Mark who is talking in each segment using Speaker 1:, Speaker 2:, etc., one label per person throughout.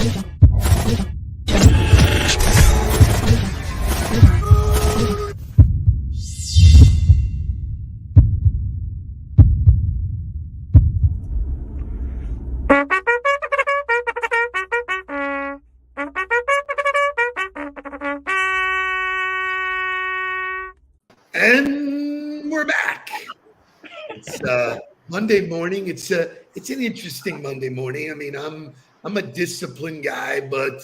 Speaker 1: And we're back. It's Monday morning. It's an interesting Monday morning. I mean, I'm a disciplined guy, but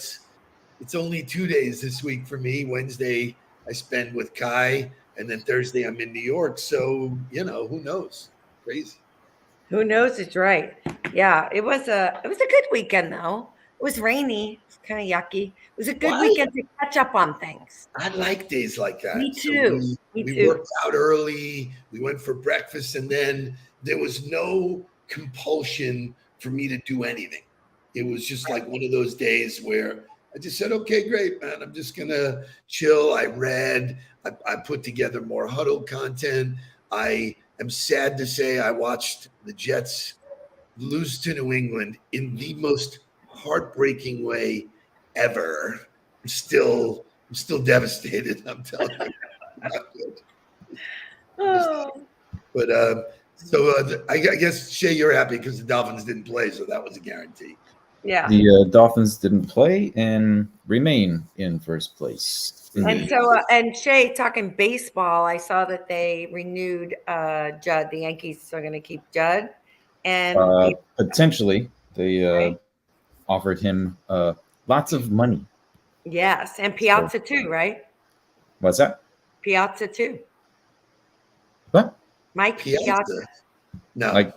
Speaker 1: it's only 2 days this week for me. Wednesday I spend with Kai, and then Thursday I'm in New York. So who knows? Crazy.
Speaker 2: Who knows? It's right. Yeah, it was a good weekend though. It was rainy. It's kind of yucky. It was a good weekend to catch up on things.
Speaker 1: I like days like that.
Speaker 2: Me too.
Speaker 1: So
Speaker 2: Me
Speaker 1: we
Speaker 2: too.
Speaker 1: worked out early. We went for breakfast, and then there was no compulsion for me to do anything. It was just like one of those days where I just said, okay, great, man. I'm just going to chill. I read. I put together more Huddle content. I am sad to say I watched the Jets lose to New England in the most heartbreaking way ever. I'm still devastated. I'm telling you. Not good. But I guess, Shay, you're happy because the Dolphins didn't play, so that was a guarantee.
Speaker 2: Yeah.
Speaker 3: The Dolphins didn't play and remain in first place.
Speaker 2: And so, and Shay, talking baseball, I saw that they renewed Judd. The Yankees are going to keep Judd, and
Speaker 3: potentially they offered him lots of money.
Speaker 2: Yes, and Piazza too, right?
Speaker 3: What's that?
Speaker 2: Piazza too.
Speaker 3: What?
Speaker 2: Mike Piazza.
Speaker 1: No.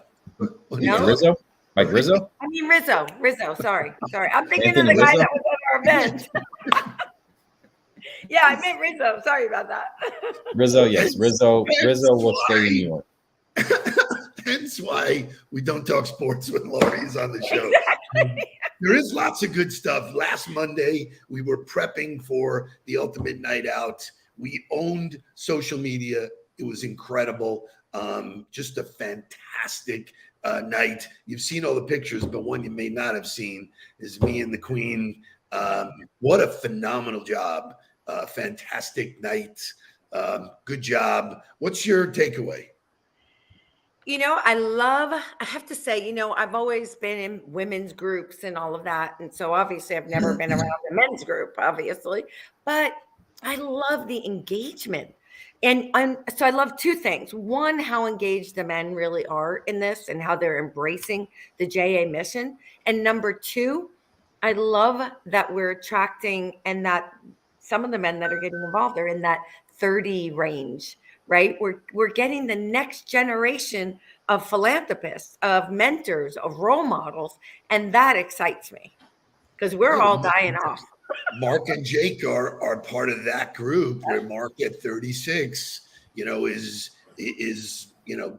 Speaker 2: No?
Speaker 3: Rizzo? Mike Rizzo?
Speaker 2: I mean Rizzo. Sorry. I'm thinking
Speaker 3: Anthony
Speaker 2: of the guy
Speaker 3: Rizzo?
Speaker 2: that was at our event. Yeah, I meant Rizzo. Sorry about that.
Speaker 3: Rizzo, yes. Rizzo will stay in New York.
Speaker 1: Hence why we don't talk sports when Laurie's on the show.
Speaker 2: Exactly.
Speaker 1: There is lots of good stuff. Last Monday, we were prepping for the Ultimate Night Out. We owned social media. It was incredible. Just a fantastic night. You've seen all the pictures, but one you may not have seen is me and the Queen. What a phenomenal job. Fantastic night. Good job. What's your takeaway?
Speaker 2: I have to say, I've always been in women's groups and all of that. And so obviously I've never been around the men's group, obviously, but I love the engagement. And so I love two things. One, how engaged the men really are in this and how they're embracing the JA mission. And number two, I love that we're attracting and that some of the men that are getting involved are in that 30 range, right? We're getting the next generation of philanthropists, of mentors, of role models. And that excites me because we're all dying off.
Speaker 1: Mark and Jake are part of that group where Mark at 36, is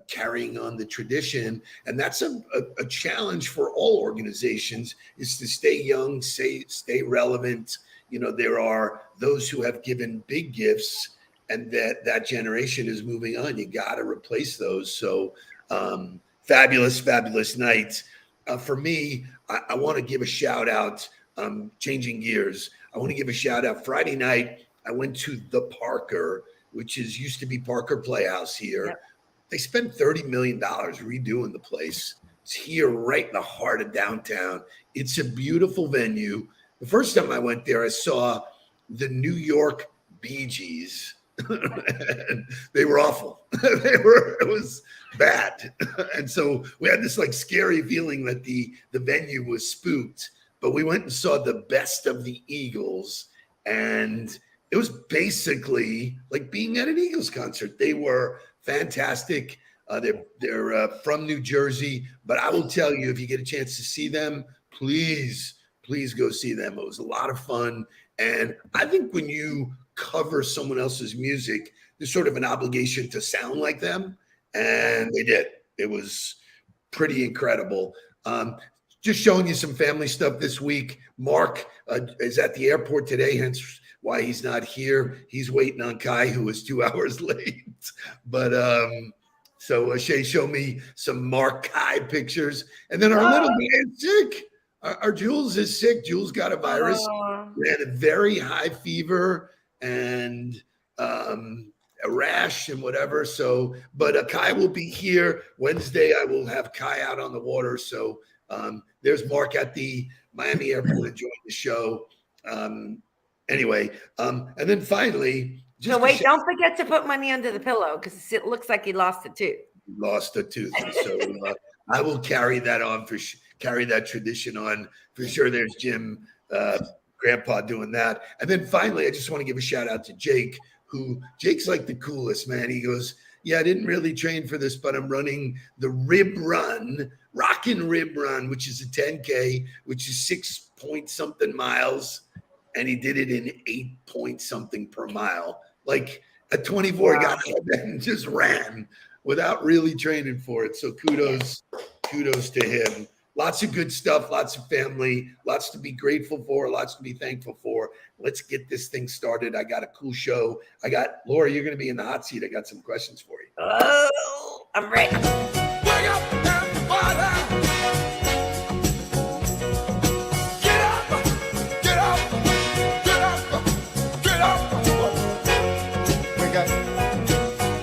Speaker 1: carrying on the tradition. And that's a challenge for all organizations, is to stay young, stay relevant. There are those who have given big gifts and that generation is moving on. You got to replace those. So fabulous night. For me, I want to give a shout out. Changing gears, I want to give a shout out. Friday night, I went to the Parker, which used to be Parker Playhouse here. Yep. They spent $30 million redoing the place. It's here right in the heart of downtown. It's a beautiful venue. The first time I went there, I saw the New York Bee Gees. And they were awful. It was bad. And so we had this scary feeling that the venue was spooked. But we went and saw the best of the Eagles, and it was basically like being at an Eagles concert. They were fantastic. They're from New Jersey, but I will tell you, if you get a chance to see them, please go see them. It was a lot of fun. And I think when you cover someone else's music, there's sort of an obligation to sound like them, and they did. It was pretty incredible. Just showing you some family stuff this week. Mark is at the airport today, hence why he's not here. He's waiting on Kai, who was 2 hours late. But so Shay showed me some Mark Kai pictures. And then our little guy is sick. Our Jules is sick. Jules got a virus. We had a very high fever and a rash and whatever. So, but Kai will be here Wednesday. I will have Kai out on the water. So there's Mark at the Miami airport enjoying the show. Anyway, and then finally,
Speaker 2: no, wait, don't forget to put money under the pillow because it looks like he lost a tooth.
Speaker 1: Lost a tooth. So I will carry that on carry that tradition on for sure. There's Jim, Grandpa doing that. And then finally, I just want to give a shout out to Jake, Jake's like the coolest, man. He goes, yeah, I didn't really train for this, but I'm running the Rockin' Rib Run, which is a 10K, which is 6 point something miles. And he did it in 8 point something per mile. Like at 24, he got out and just ran without really training for it. So kudos to him. Lots of good stuff, lots of family, lots to be grateful for, lots to be thankful for. Let's get this thing started. I got a cool show. Laura, you're going to be in the hot seat. I got some questions for you.
Speaker 2: Oh, I'm ready.
Speaker 4: Wake up, everybody. Get up, get up, get up, get up. We got,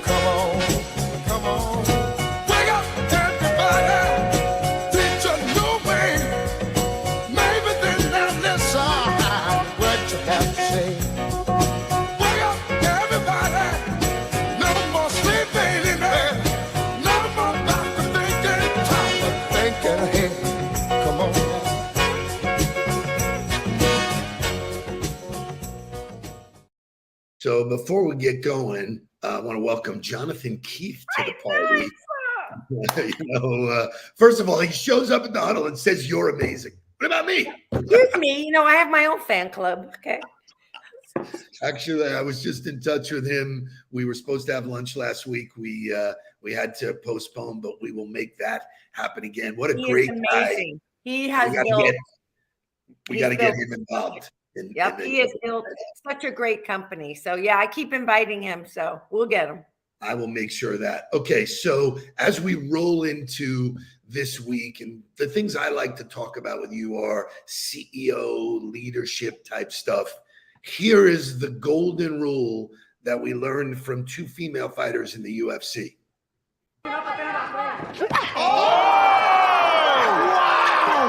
Speaker 4: come on. Wake up, everybody. Teach a new way. Maybe then now listen what you have to say. Wake up, everybody. No more sleeping in there. No more back to thinking, time to thinking ahead. Come on.
Speaker 1: So before we get going, I want to welcome Jonathan Keith to the party. First of all, he shows up at the huddle and says, "You're amazing." What about me?
Speaker 2: Excuse me. I have my own fan club. Okay.
Speaker 1: Actually, I was just in touch with him. We were supposed to have lunch last week. We had to postpone, but we will make that happen again. What a great guy!
Speaker 2: He has
Speaker 1: We got to get him involved.
Speaker 2: Yep, he has built such a great company. So yeah, I keep inviting him. So we'll get him.
Speaker 1: I will make sure of that. Okay, so as we roll into this week, and the things I like to talk about with you are CEO leadership type stuff. Here is the golden rule that we learned from two female fighters in the UFC.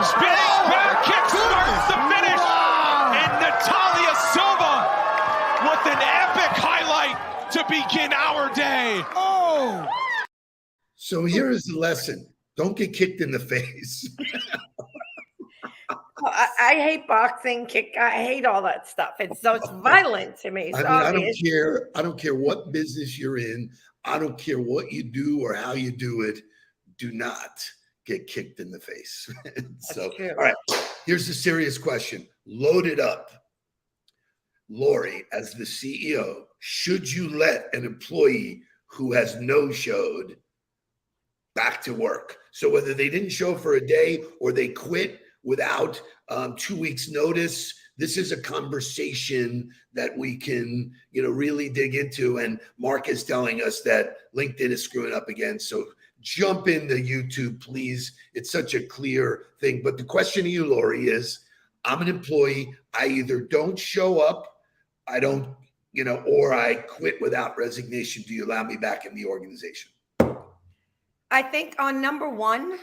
Speaker 5: Spinning back kick starts the finish, and Natalia Silva with an epic highlight to begin our day.
Speaker 1: So here is the lesson. Don't get kicked in the face.
Speaker 2: I hate boxing, I hate all that stuff. It's violent to me.
Speaker 1: I don't care. I don't care what business you're in. I don't care what you do or how you do it. Do not get kicked in the face. So, all right, here's a serious question. Load it up. Lori, as the CEO, should you let an employee who has no-showed back to work? So whether they didn't show for a day or they quit without 2 weeks notice, this is a conversation that we can, really dig into. And Mark is telling us that LinkedIn is screwing up again. So jump into YouTube, please. It's such a clear thing. But the question to you, Lori, is I'm an employee. I either don't show up, I don't, or I quit without resignation. Do you allow me back in the organization?
Speaker 2: I think on number one,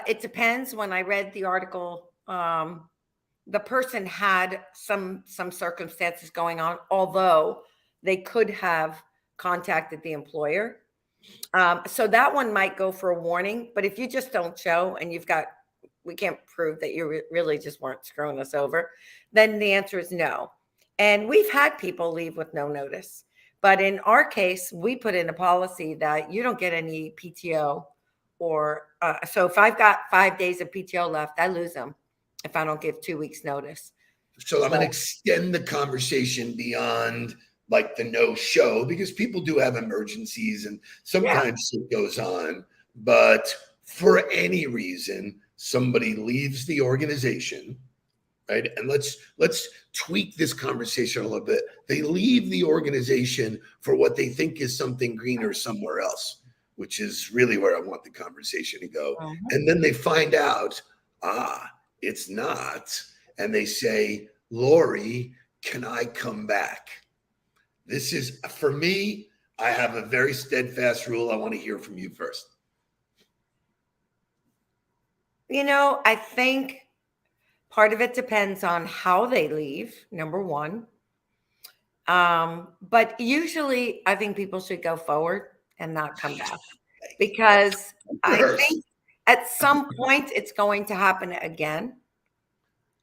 Speaker 2: it depends. When I read the article, the person had some circumstances going on, although they could have contacted the employer. So that one might go for a warning. But if you just don't show and we can't prove that you really just weren't screwing us over, then the answer is no. And we've had people leave with no notice. But in our case, we put in a policy that you don't get any PTO so if I've got 5 days of PTO left, I lose them if I don't give 2 weeks notice.
Speaker 1: So I'm going to extend the conversation beyond like the no show, because people do have emergencies and sometimes it goes on. But for any reason, somebody leaves the organization, right? And let's tweak this conversation a little bit. They leave the organization for what they think is something greener somewhere else, which is really where I want the conversation to go. And then they find out, it's not. And they say, Lori, can I come back? This is, for me, I have a very steadfast rule. I want to hear from you first.
Speaker 2: I think part of it depends on how they leave, number one. But usually I think people should go forward and not come back, because I think at some point it's going to happen again.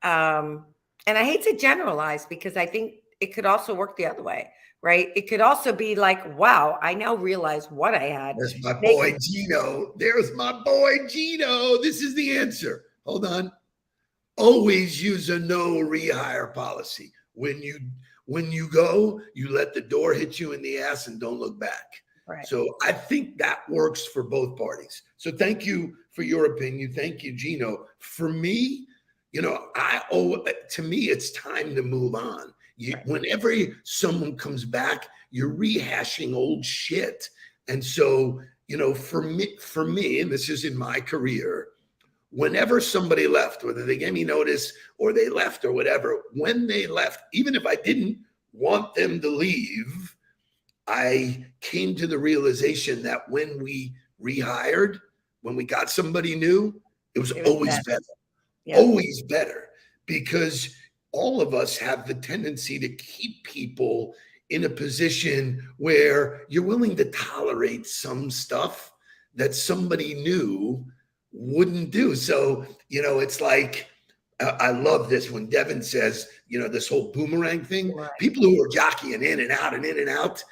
Speaker 2: And I hate to generalize, because I think it could also work the other way, right? It could also be like, wow, I now realize what I had.
Speaker 1: There's my boy Gino. There's my boy Gino. This is the answer. Hold on. Always use a no rehire policy. When you go, you let the door hit you in the ass and don't look back.
Speaker 2: Right.
Speaker 1: So I think that works for both parties. So thank you for your opinion. Thank you, Gino. For me, to me, it's time to move on. Whenever someone comes back, you're rehashing old shit. And so, for me, and this is in my career, whenever somebody left, whether they gave me notice or they left or whatever, when they left, even if I didn't want them to leave, I came to the realization that when we rehired, when we got somebody new, it was always better. Yeah. Always better, because all of us have the tendency to keep people in a position where you're willing to tolerate some stuff that somebody new wouldn't do. So, it's like, I love this when Devin says, this whole boomerang thing, right. People who are jockeying in and out and in and out,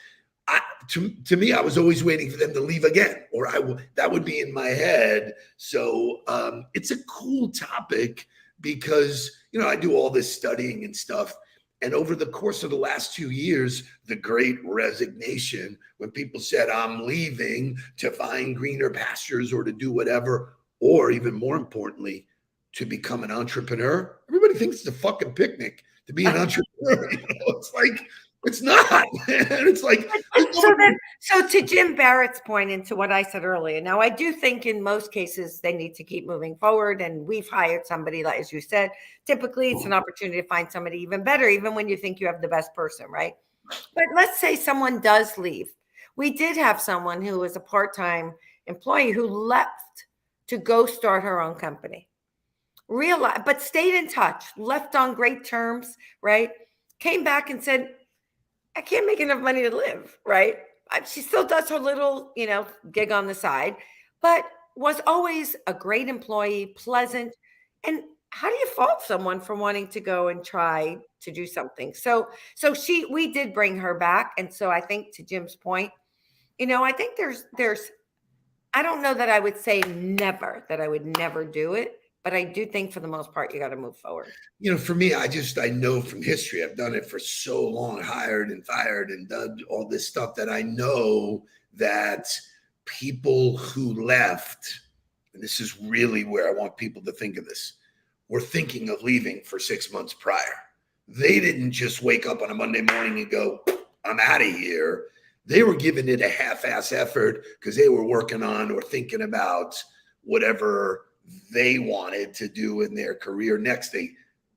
Speaker 1: to me, I was always waiting for them to leave again, or that would be in my head. So it's a cool topic, because, I do all this studying and stuff. And over the course of the last 2 years, the great resignation, when people said, I'm leaving to find greener pastures or to do whatever, or even more importantly, to become an entrepreneur. Everybody thinks it's a fucking picnic to be an entrepreneur. It's like, it's not. And it's like,
Speaker 2: so to Jim Barrett's point, into what I said earlier, now I do think in most cases they need to keep moving forward, and we've hired somebody, like as you said, typically it's an opportunity to find somebody even better, even when you think you have the best person, right? But let's say someone does leave. We did have someone who was a part-time employee who left to go start her own company, but stayed in touch, left on great terms, right? Came back and said, I can't make enough money to live, right? She still does her little, gig on the side, but was always a great employee, pleasant. And how do you fault someone for wanting to go and try to do something? So we did bring her back. And so I think, to Jim's point, I think there's, I don't know that I would say never, that I would never do it. But I do think for the most part, you got to move forward.
Speaker 1: For me, I know from history, I've done it for so long, hired and fired and done all this stuff, that I know that people who left, and this is really where I want people to think of this, were thinking of leaving for 6 months prior. They didn't just wake up on a Monday morning and go, I'm out of here. They were giving it a half-ass effort because they were working on or thinking about whatever they wanted to do in their career next. The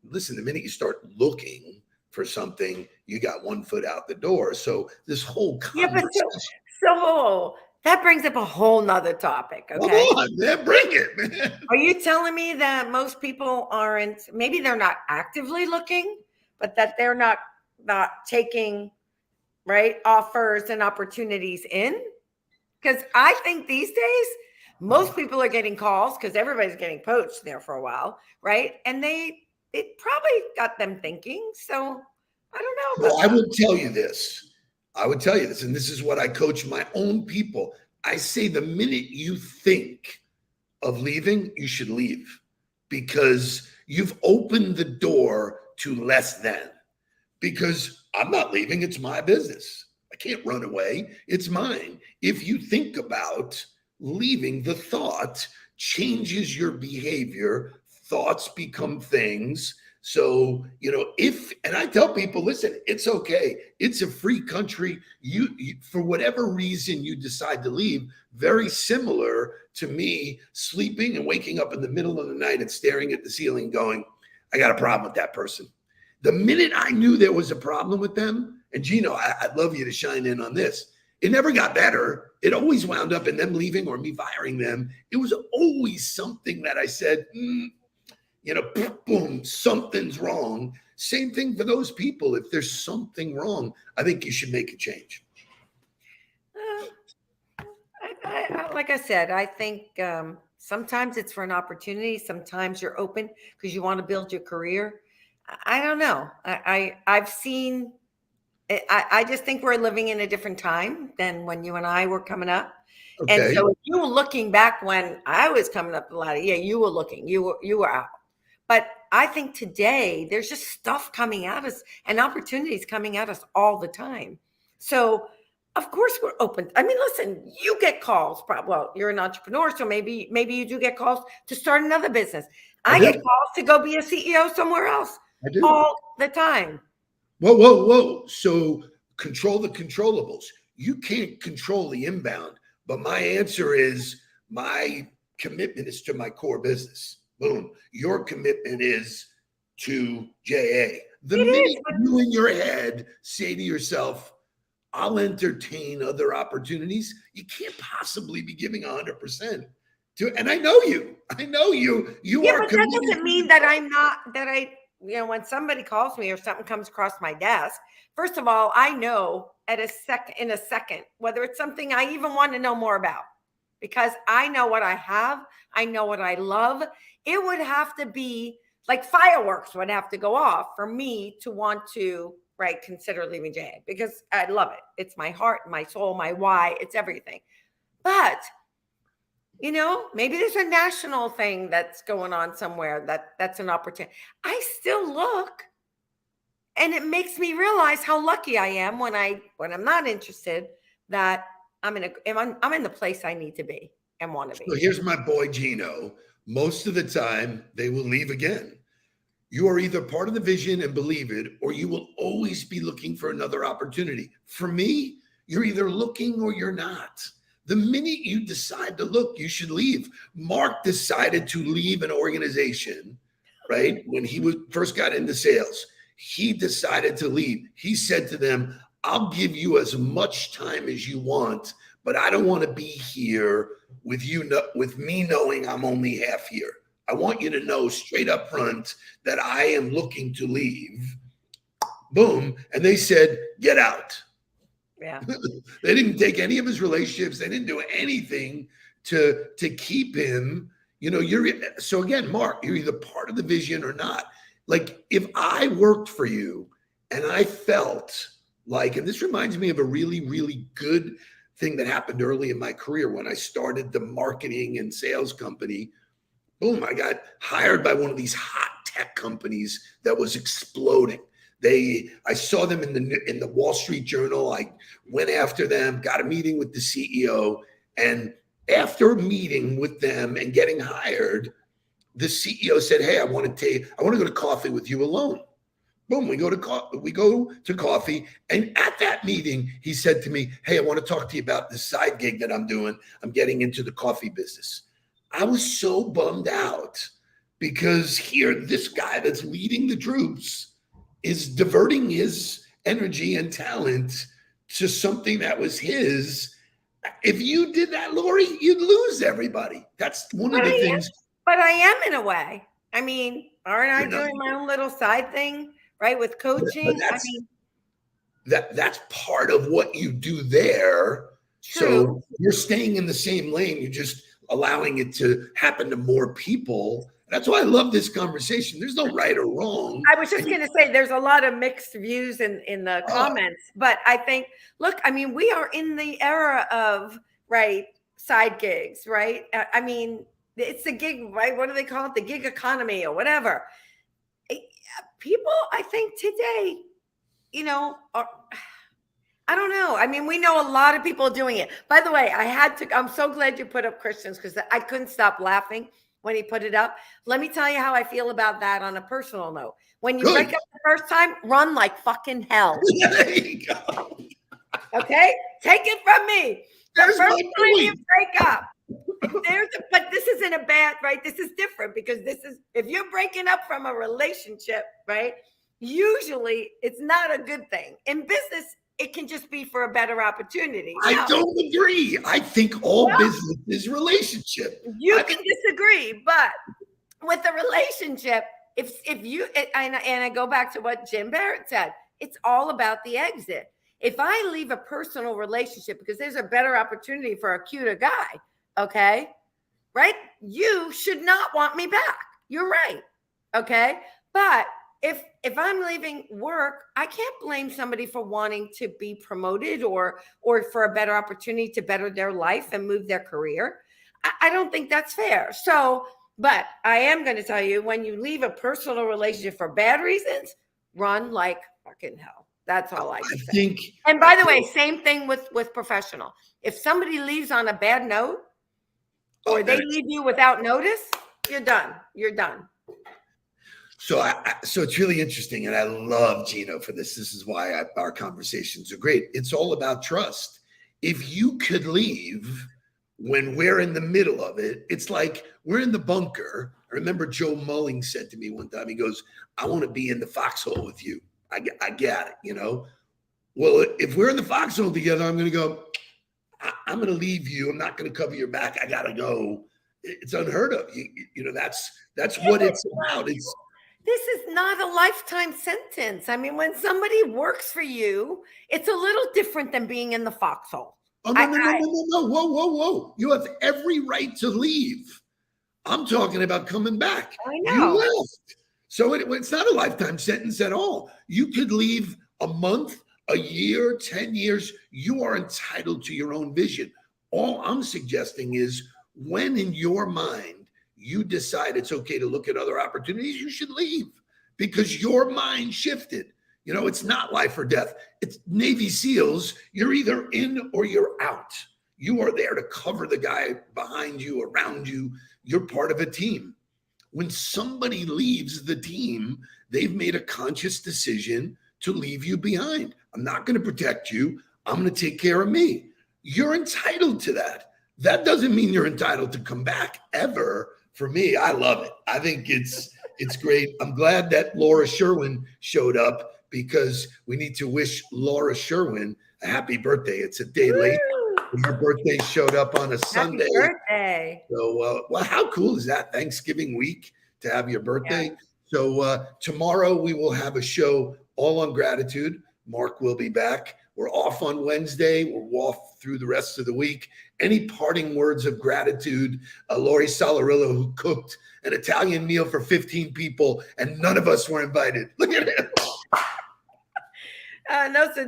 Speaker 1: minute you start looking for something, you got one foot out the door. So this whole conversation.
Speaker 2: Yeah, but so that brings up a whole nother topic. Okay,
Speaker 1: come on, man, bring it, man.
Speaker 2: Are you telling me that most people aren't? Maybe they're not actively looking, but that they're not taking offers and opportunities in? Because I think these days, most people are getting calls because everybody's getting poached there for a while, right? And it probably got them thinking. So I don't know.
Speaker 1: Well, I would tell you this, and this is what I coach my own people. I say the minute you think of leaving, you should leave, because you've opened the door to less than. Because I'm not leaving, it's my business. I can't run away, it's mine. If you think about leaving, the thought changes your behavior. Thoughts become things. So, and I tell people, listen, it's okay. It's a free country. You, for whatever reason you decide to leave, very similar to me sleeping and waking up in the middle of the night and staring at the ceiling going, I got a problem with that person. The minute I knew there was a problem with them, and Gino, I'd love you to shine in on this. It never got better. It always wound up in them leaving or me firing them. It was always something that I said, boom, something's wrong. Same thing for those people. If there's something wrong, I think you should make a change.
Speaker 2: Like I said, I think sometimes it's for an opportunity. Sometimes you're open because you want to build your career. I don't know. I've seen. I just think we're living in a different time than when you and I were coming up.
Speaker 1: Okay.
Speaker 2: And so if you were looking back when I was coming up the ladder, yeah, you were looking, you were out. But I think today there's just stuff coming at us and opportunities coming at us all the time. So of course we're open. I mean, listen, you get calls. Well, you're an entrepreneur, so maybe you do get calls to start another business. I get calls to go be a CEO somewhere else.
Speaker 1: I do.
Speaker 2: All the time.
Speaker 1: Whoa. So control the controllables. You can't control the inbound, but my answer is my commitment is to my core business. Boom. Your commitment is to JA. The minute you in your head say to yourself, I'll entertain other opportunities, you can't possibly be giving 100% to, and I know you. You
Speaker 2: yeah,
Speaker 1: are
Speaker 2: but
Speaker 1: committed.
Speaker 2: that doesn't mean that I'm not, when somebody calls me or something comes across my desk, first of all, I know in a second, whether it's something I even want to know more about, because I know what I have. I know what I love. It would have to be like fireworks would have to go off for me to want to, consider leaving JA, because I love it. It's my heart, my soul, my why, it's everything. But maybe there's a national thing that's going on somewhere that's an opportunity. I still look, and it makes me realize how lucky I am when I'm not interested, that I'm in the place I need to be and want to be.
Speaker 1: So here's my boy Gino. Most of the time, they will leave again. You are either part of the vision and believe it, or you will always be looking for another opportunity. For me, you're either looking or you're not. The minute you decide to look, you should leave. Mark decided to leave an organization, right? When he first got into sales, he decided to leave. He said to them, I'll give you as much time as you want, but I don't want to be here with me knowing I'm only half here. I want you to know straight up front that I am looking to leave. Boom. And they said, get out.
Speaker 2: Yeah.
Speaker 1: They didn't take any of his relationships. They didn't do anything to keep him. So again, Mark, you're either part of the vision or not. Like if I worked for you and I felt like, and this reminds me of a really, really good thing that happened early in my career when I started the marketing and sales company. Boom, I got hired by one of these hot tech companies that was exploding. I saw them in the Wall Street Journal. I went after them, got a meeting with the CEO, and after meeting with them and getting hired, the CEO said, "Hey, I want to go to coffee with you alone." Boom, we go to coffee, and at that meeting, he said to me, "Hey, I want to talk to you about this side gig that I'm doing. I'm getting into the coffee business." I was so bummed out because here, this guy that's leading the troops is diverting his energy and talent to something that was his. If you did that, Lori, you'd lose everybody. That's one of the things.
Speaker 2: But I am in a way. I mean, aren't I doing my own little side thing, right? With coaching.
Speaker 1: That's part of what you do there.
Speaker 2: True.
Speaker 1: So you're staying in the same lane. You're just allowing it to happen to more people. That's why I love this conversation. There's no right or wrong.
Speaker 2: I was just going to say there's a lot of mixed views in the comments, but I think, look, I mean, we are in the era of, side gigs, right? I mean, it's the gig, right? What do they call it? The gig economy or whatever. People, I think today, I don't know. I mean, we know a lot of people doing it. By the way, I'm so glad you put up Christians because I couldn't stop laughing when he put it up. Let me tell you how I feel about that on a personal note. When you
Speaker 1: Good.
Speaker 2: break up the first time, run like fucking hell.
Speaker 1: There you go.
Speaker 2: Okay? Take it from me. The
Speaker 1: There's
Speaker 2: first
Speaker 1: my
Speaker 2: time you
Speaker 1: point.
Speaker 2: break up, but this isn't a bad, right? This is different because this is, if you're breaking up from a relationship, right? Usually it's not a good thing. In business, it can just be for a better opportunity.
Speaker 1: I
Speaker 2: Now,
Speaker 1: don't agree. I think all business is relationship.
Speaker 2: you
Speaker 1: I
Speaker 2: can disagree, but with a relationship, if you and I go back to what Jim Barrett said, it's all about the exit. If I leave a personal relationship because there's a better opportunity for a cuter guy, okay, right? You should not want me back. You're right, okay? But if I'm leaving work, I can't blame somebody for wanting to be promoted or for a better opportunity to better their life and move their career. I don't think that's fair. So, but I am going to tell you, when you leave a personal relationship for bad reasons, run like fucking hell. That's all I can say.
Speaker 1: think.
Speaker 2: And by the way, same thing with professional. If somebody leaves on a bad note or they leave you without notice, you're done. You're done.
Speaker 1: So so it's really interesting, and I love Gino for this. This is why our conversations are great. It's all about trust. If you could leave when we're in the middle of it, it's like we're in the bunker. I remember Joe Mulling said to me one time, he goes, "I want to be in the foxhole with you." I get it, you know. Well, if we're in the foxhole together, I'm going to go, I'm going to leave you. I'm not going to cover your back. I got to go. It's unheard of. You know, that's what it's about.
Speaker 2: This is not a lifetime sentence. I mean, when somebody works for you, it's a little different than being in the foxhole.
Speaker 1: Oh, no. Whoa. You have every right to leave. I'm talking about coming back.
Speaker 2: I know.
Speaker 1: You left. So it's not a lifetime sentence at all. You could leave a month, a year, 10 years. You are entitled to your own vision. All I'm suggesting is when in your mind you decide it's okay to look at other opportunities, you should leave because your mind shifted. You know, it's not life or death. It's Navy SEALs. You're either in or you're out. You are there to cover the guy behind you, around you. You're part of a team. When somebody leaves the team, they've made a conscious decision to leave you behind. I'm not going to protect you. I'm going to take care of me. You're entitled to that. That doesn't mean you're entitled to come back ever. For me, I love it. I think it's great. I'm glad that Laura Sherwin showed up because we need to wish Laura Sherwin a happy birthday. It's a day late. Her birthday showed up on a Sunday.
Speaker 2: Happy birthday.
Speaker 1: So, well, how cool is that? Thanksgiving week to have your birthday.
Speaker 2: Yeah.
Speaker 1: So tomorrow we will have a show all on gratitude. Mark will be back. We're off on Wednesday. We're off through the rest of the week. Any parting words of gratitude? Lori Salarillo, who cooked an Italian meal for 15 people, and none of us were invited. Look at it.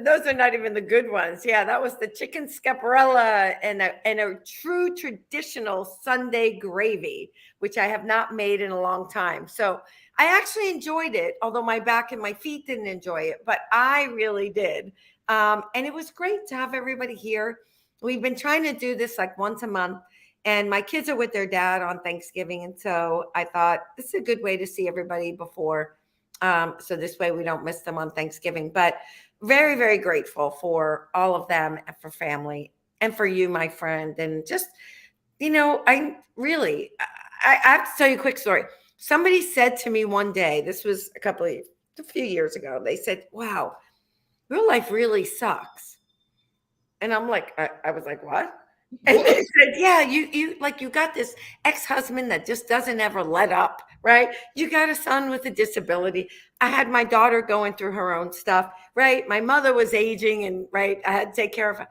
Speaker 2: Those are not even the good ones. Yeah, that was the chicken scaparella and a true traditional Sunday gravy, which I have not made in a long time. So I actually enjoyed it, although my back and my feet didn't enjoy it, but I really did. And it was great to have everybody here. We've been trying to do this like once a month, and my kids are with their dad on Thanksgiving. And so I thought this is a good way to see everybody before. So this way we don't miss them on Thanksgiving, but very, very grateful for all of them and for family and for you, my friend. And just, you know, I have to tell you a quick story. Somebody said to me one day, this was a few years ago, they said, wow, your life really sucks. And I'm like, I was like, what? And they said, yeah, you got this ex-husband that just doesn't ever let up, right? You got a son with a disability. I had my daughter going through her own stuff, right? My mother was aging and right, I had to take care of her.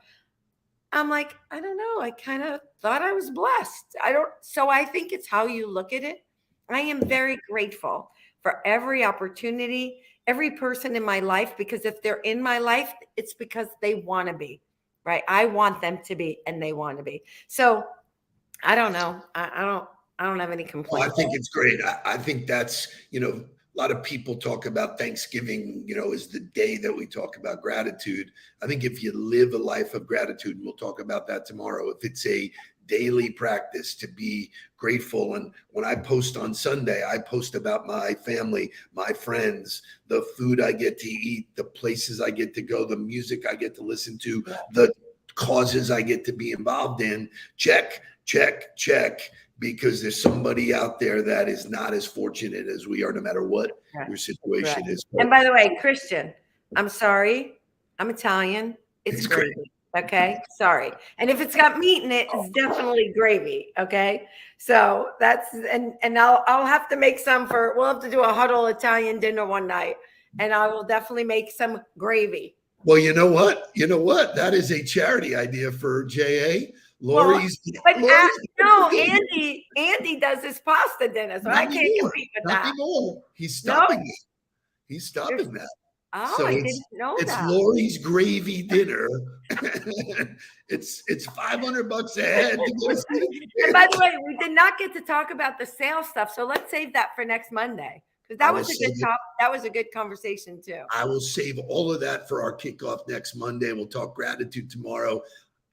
Speaker 2: I'm like, I don't know. I kind of thought I was blessed. So I think it's how you look at it. I am very grateful for every opportunity, every person in my life, because if they're in my life, it's because they want to be. Right. I want them to be, and they want to be. So I don't know. I don't have any complaints.
Speaker 1: Well, I think it's great. I think that's, you know, a lot of people talk about Thanksgiving, you know, is the day that we talk about gratitude. I think if you live a life of gratitude, and we'll talk about that tomorrow, if it's a daily practice to be grateful. And when I post on Sunday, I post about my family, my friends, the food I get to eat, the places I get to go, the music I get to listen to, the causes I get to be involved in. Check, check, check. Because there's somebody out there that is not as fortunate as we are, no matter what your situation is.
Speaker 2: And by the way, Christian, I'm sorry. I'm Italian. It's gravy. Okay. Sorry. And if it's got meat in it, it's definitely gravy. Okay. So that's, and I'll have to make some we'll have to do a Huddle Italian dinner one night, and I will definitely make some gravy.
Speaker 1: Well, you know what? That is a charity idea for JA. Lori's.
Speaker 2: No, Andy does his pasta dinner, so I can't compete with that.
Speaker 1: Anymore. He's stopping it. He's stopping that.
Speaker 2: Oh,
Speaker 1: so
Speaker 2: I didn't know that.
Speaker 1: It's Lori's gravy dinner. it's $500 a head.
Speaker 2: And by the way, we did not get to talk about the sales stuff, so let's save that for next Monday, because that was a good conversation too.
Speaker 1: I will save all of that for our kickoff next Monday. We'll talk gratitude tomorrow.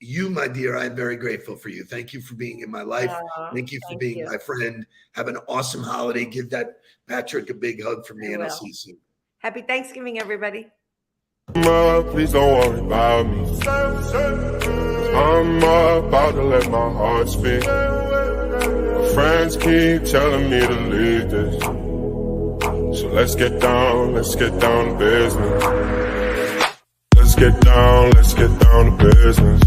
Speaker 1: You, my dear, I'm very grateful for you. Thank you for being in my life. Thank you for being my friend. Have an awesome holiday. Give that Patrick a big hug for me, and I'll see you soon.
Speaker 2: Happy Thanksgiving, everybody.
Speaker 4: Please don't worry about me. I'm about to let my heart speak. My friends keep telling me to leave this. So let's get down to business. Let's get down to business.